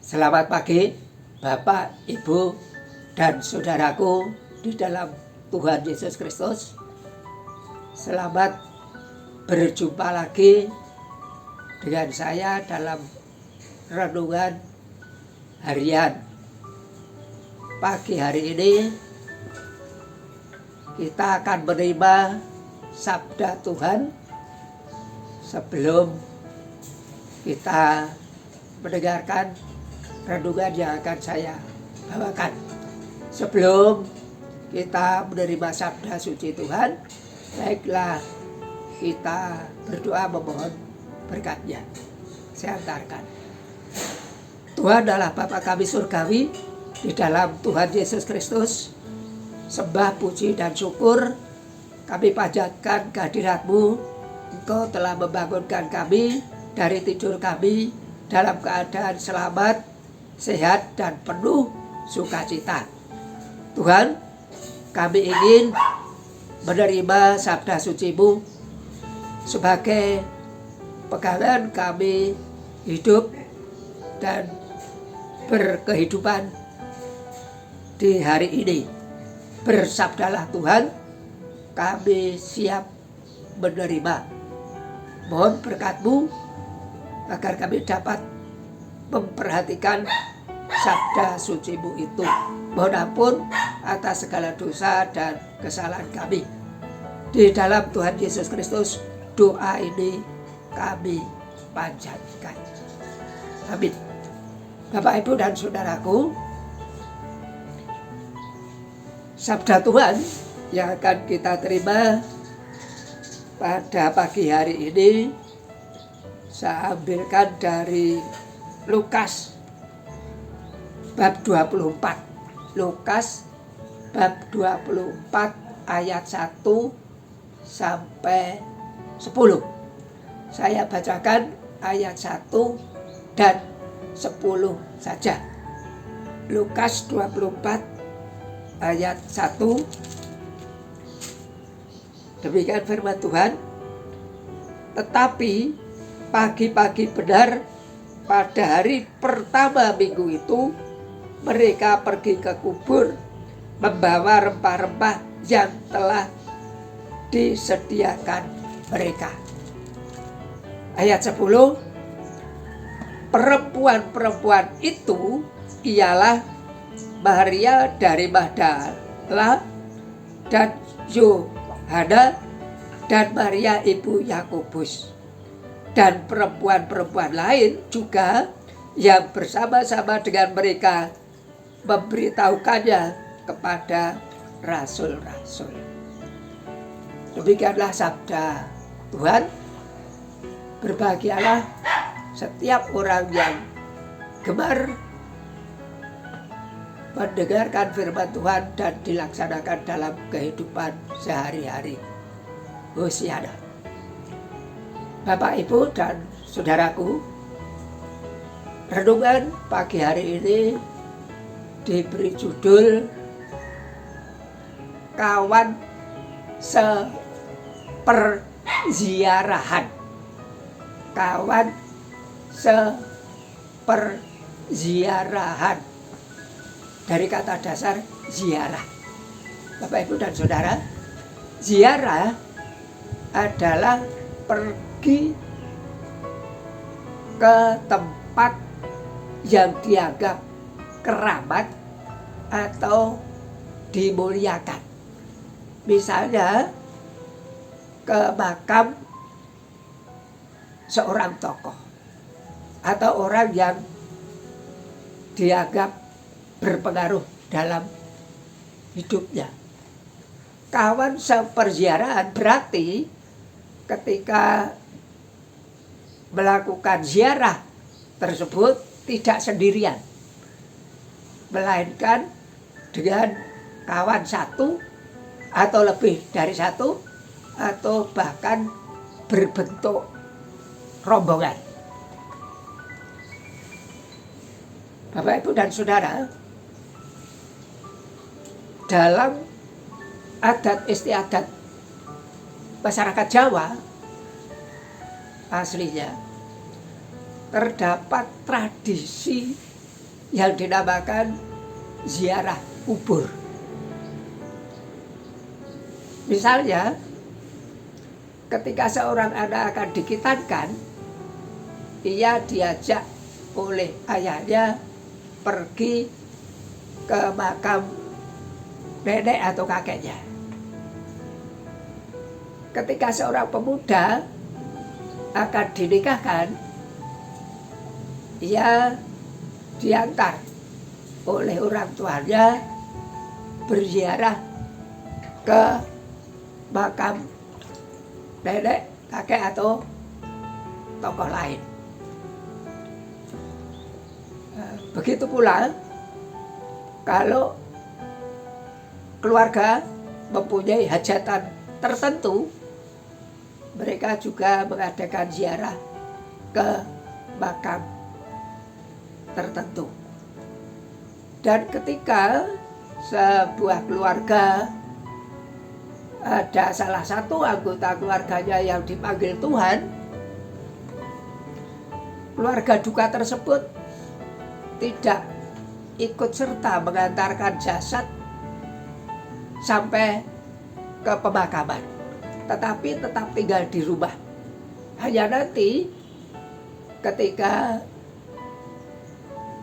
Selamat pagi, Bapak, Ibu, dan saudaraku di dalam Tuhan Yesus Kristus. Selamat berjumpa lagi dengan saya dalam renungan harian. Pagi hari ini kita akan menerima sabda Tuhan sebelum kita mendengarkan renungan yang akan saya bawakan. Sebelum kita menerima sabda suci Tuhan, baiklah kita berdoa memohon berkat-Nya. Saya antarkan. Tuhan adalah Bapa kami surgawi, di dalam Tuhan Yesus Kristus, sembah, puji, dan syukur kami panjatkan kehadirat-Mu. Engkau telah membangunkan kami dari tidur kami dalam keadaan selamat, sehat, dan penuh sukacita. Tuhan, kami ingin menerima sabda suci-Mu sebagai pegangan kami hidup dan berkehidupan di hari ini. Bersabdalah Tuhan, kami siap menerima. Mohon berkat-Mu agar kami dapat memperhatikan sabda suci-Mu itu. Mohon ampun atas segala dosa dan kesalahan kami. Di dalam Tuhan Yesus Kristus, doa ini kami panjatkan. Amin. Bapak, Ibu, dan saudaraku, sabda Tuhan yang akan kita terima pada pagi hari ini saya ambilkan dari Lukas bab 24. Lukas bab 24 ayat 1 sampai 10. Saya bacakan ayat 1 dan 10 saja. Lukas 24 ayat 1. Demikian firman Tuhan. Tetapi pagi-pagi benar pada hari pertama minggu itu, mereka pergi ke kubur membawa rempah-rempah yang telah disediakan mereka. Ayat 10. Perempuan-perempuan itu ialah Maria dari Magdala dan Yohana dan Maria ibu Yakobus, dan perempuan-perempuan lain juga yang bersama-sama dengan mereka memberitahukannya kepada rasul-rasul. Demikianlah sabda Tuhan. Berbahagialah setiap orang yang gemar mendengarkan firman Tuhan dan dilaksanakan dalam kehidupan sehari-hari. Hosiana. Bapak, Ibu, dan saudaraku, renungan pagi hari ini diberi judul Kawan Seperziarahan. Kawan seperziarahan. Dari kata dasar ziarah. Bapak, Ibu, dan saudara, ziarah adalah pergi ke tempat yang dianggap keramat atau dimuliakan. Misalnya ke makam seorang tokoh atau orang yang dianggap berpengaruh dalam hidupnya. Kawan seperziarahan berarti ketika melakukan ziarah tersebut tidak sendirian, melainkan dengan kawan satu atau lebih dari satu, atau bahkan berbentuk rombongan. Bapak, Ibu, dan saudara, dalam adat istiadat masyarakat Jawa aslinya terdapat tradisi yang dinamakan ziarah kubur. Misalnya, ketika seorang anak akan dikitankan, ia diajak oleh ayahnya pergi ke makam nenek atau kakeknya. Ketika seorang pemuda akan dinikahkan, ia diantar oleh orang tuanya berziarah ke makam nenek, kakek atau tokoh lain. Begitu pula kalau keluarga mempunyai hajatan tertentu, mereka juga mengadakan ziarah ke makam tertentu. Dan ketika sebuah keluarga ada salah satu anggota keluarganya yang dipanggil Tuhan, keluarga duka tersebut tidak ikut serta mengantarkan jasad sampai ke pemakaman, tetapi tetap tinggal di rumah. Hanya nanti ketika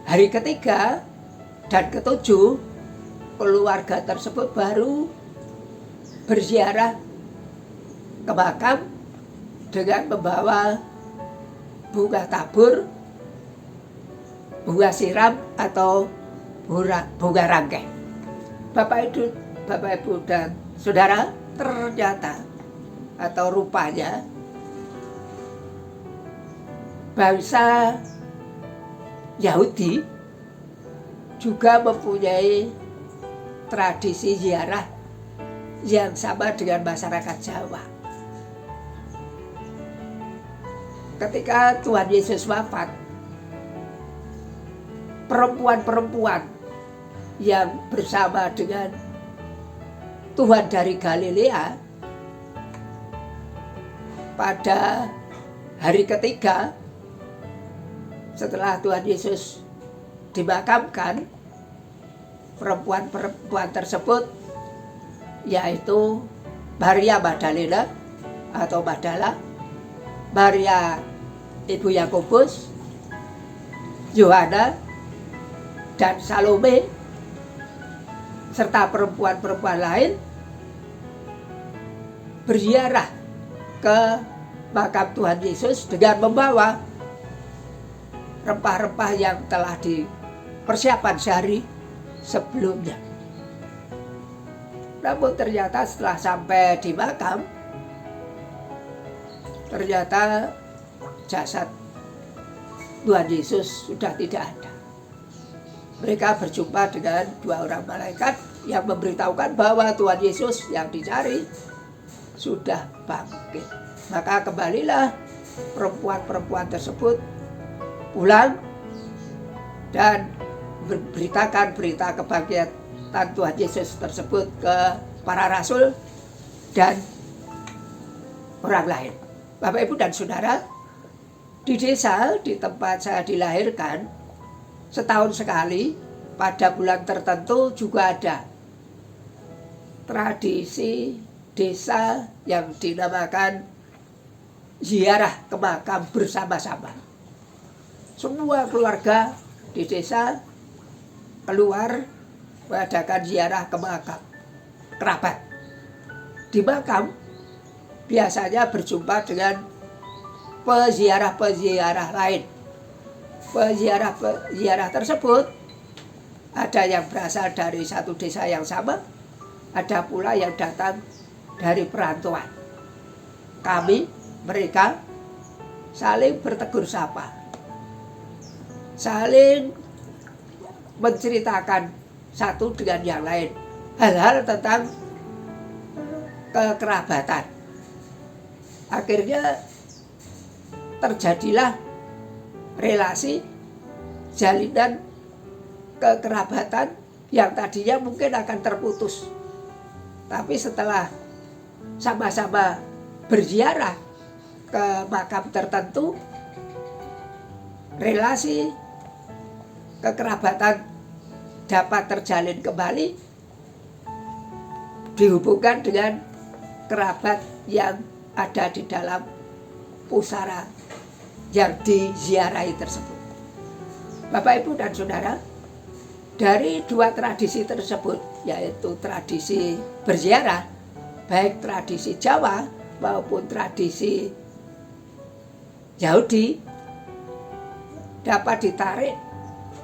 hari ketiga dan ketujuh, keluarga tersebut baru berziarah ke makam dengan membawa bunga tabur, bunga siram atau bunga rangkai. Bapak Ibu dan Saudara, ternyata atau rupanya bangsa Yahudi juga mempunyai tradisi ziarah yang sama dengan masyarakat Jawa. Ketika Tuhan Yesus wafat, perempuan-perempuan yang bersama dengan Tuhan dari Galilea pada hari ketiga setelah Tuhan Yesus dimakamkan, perempuan-perempuan tersebut yaitu Maria Magdalena atau Magdala, Maria Ibu Yakobus, Yohana, dan Salome, serta perempuan-perempuan lain berziarah ke makam Tuhan Yesus dengan membawa rempah-rempah yang telah dipersiapkan sehari sebelumnya. Namun ternyata setelah sampai di makam, ternyata jasad Tuhan Yesus sudah tidak ada. Mereka berjumpa dengan dua orang malaikat yang memberitahukan bahwa Tuhan Yesus yang dicari sudah bangkit. Maka kembalilah perempuan-perempuan tersebut pulang dan memberitakan berita kebangkitan Tuhan Yesus tersebut ke para rasul dan orang lain. Bapak, Ibu, dan Saudara, di desa di tempat saya dilahirkan, setahun sekali pada bulan tertentu juga ada tradisi desa yang dinamakan ziarah ke makam bersama-sama. Semua keluarga di desa keluar mengadakan ziarah ke makam kerabat. Di makam biasanya berjumpa dengan peziarah-peziarah lain. Peziarah tersebut ada yang berasal dari satu desa yang sama, ada pula yang datang dari perantauan. Mereka saling bertegur sapa, saling menceritakan satu dengan yang lain hal-hal tentang kekerabatan. Akhirnya terjadilah relasi jalinan kekerabatan yang tadinya mungkin akan terputus, tapi setelah sama-sama berziarah ke makam tertentu, relasi kekerabatan dapat terjalin kembali dihubungkan dengan kerabat yang ada di dalam pusara yang diziarahi tersebut. Bapak, Ibu, dan Saudara, dari dua tradisi tersebut, yaitu tradisi berziarah, baik tradisi Jawa maupun tradisi Yahudi, dapat ditarik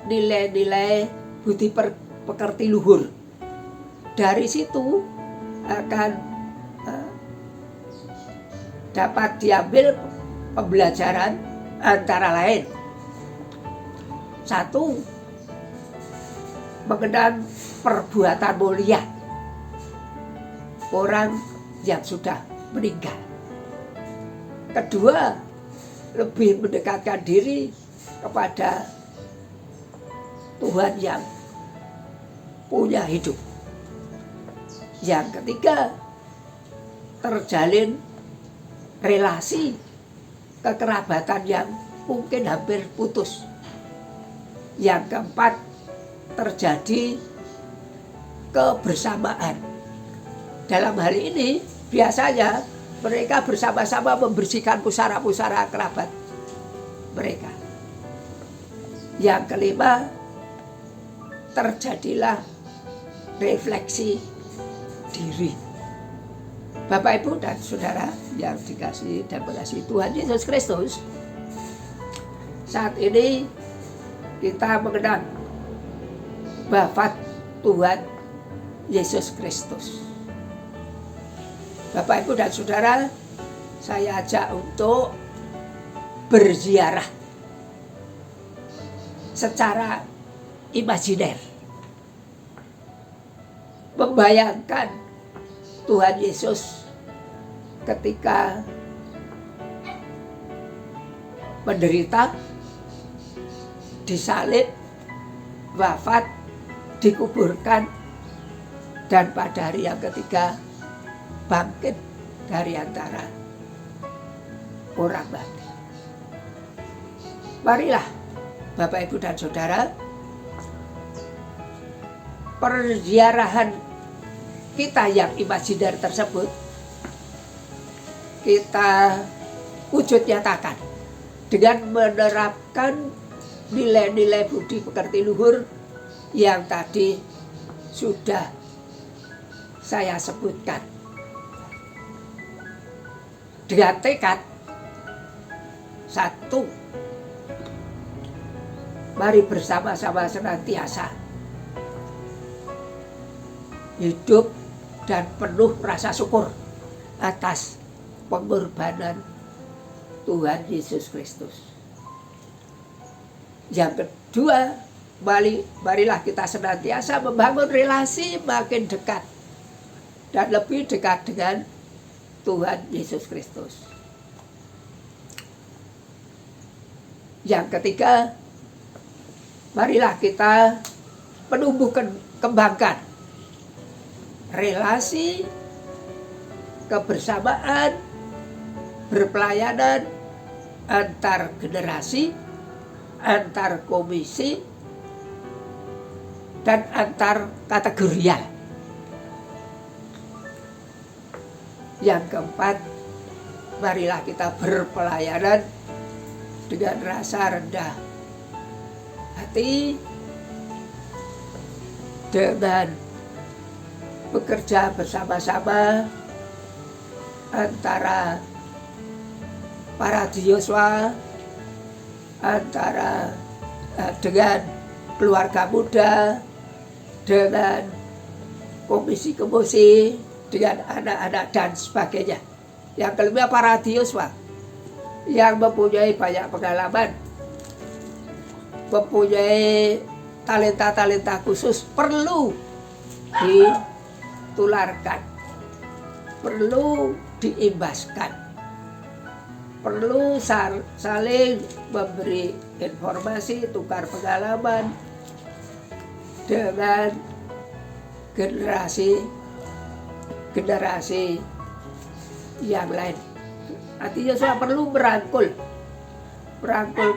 nilai-nilai budi pekerti luhur. Dari situ akan dapat diambil pembelajaran antara lain. Satu, mengenang perbuatan mulia orang yang sudah meninggal. Kedua, lebih mendekatkan diri kepada Tuhan yang punya hidup. Yang ketiga, terjalin relasi kekerabatan yang mungkin hampir putus. Yang keempat, terjadi kebersamaan. Dalam hal ini biasanya mereka bersama-sama membersihkan pusara-pusara kerabat mereka. Yang kelima, terjadilah refleksi diri. Bapak, Ibu, dan Saudara yang dikasihi dan mengasihi Tuhan Yesus Kristus, saat ini kita mengenang wafat Tuhan Yesus Kristus. Bapak, Ibu, dan Saudara, saya ajak untuk berziarah secara imajiner, membayangkan Tuhan Yesus ketika menderita, disalib, wafat, dikuburkan, dan pada hari yang ketiga bangkit dari antara orang mati. Marilah Bapak, Ibu, dan Saudara, perziarahan kita yang imajiner tersebut kita wujud nyatakan dengan menerapkan nilai-nilai budi pekerti luhur yang tadi sudah saya sebutkan. Dengan tekad, satu, mari bersama-sama senantiasa hidup dan penuh rasa syukur atas pengorbanan Tuhan Yesus Kristus. Yang kedua, marilah kita senantiasa membangun relasi makin dekat dan lebih dekat dengan Tuhan Yesus Kristus. Yang ketiga, marilah kita menumbuh kembangkan relasi, kebersamaan, berpelayanan antar generasi, antar komisi, dan antar kategorial. Yang keempat, marilah kita berpelayanan dengan rasa rendah hati, dengan bekerja bersama-sama antara para diyoswa, antara dengan keluarga muda, dengan komisi-komisi, dengan anak-anak dan sebagainya. Yang kelima, para diyoswa yang mempunyai banyak pengalaman, mempunyai talenta-talenta khusus, perlu ditularkan, perlu diimbaskan, perlu saling memberi informasi, tukar pengalaman dengan generasi yang lain. Artinya saya perlu merangkul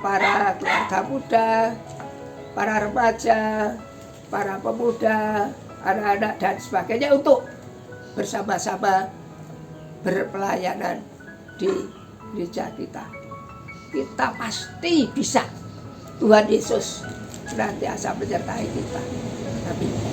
para keluarga muda, para remaja, para pemuda, anak-anak dan sebagainya untuk bersama-sama berpelayanan di gereja kita. Kita pasti bisa. Tuhan Yesus senantiasa menyertai kita. Amin.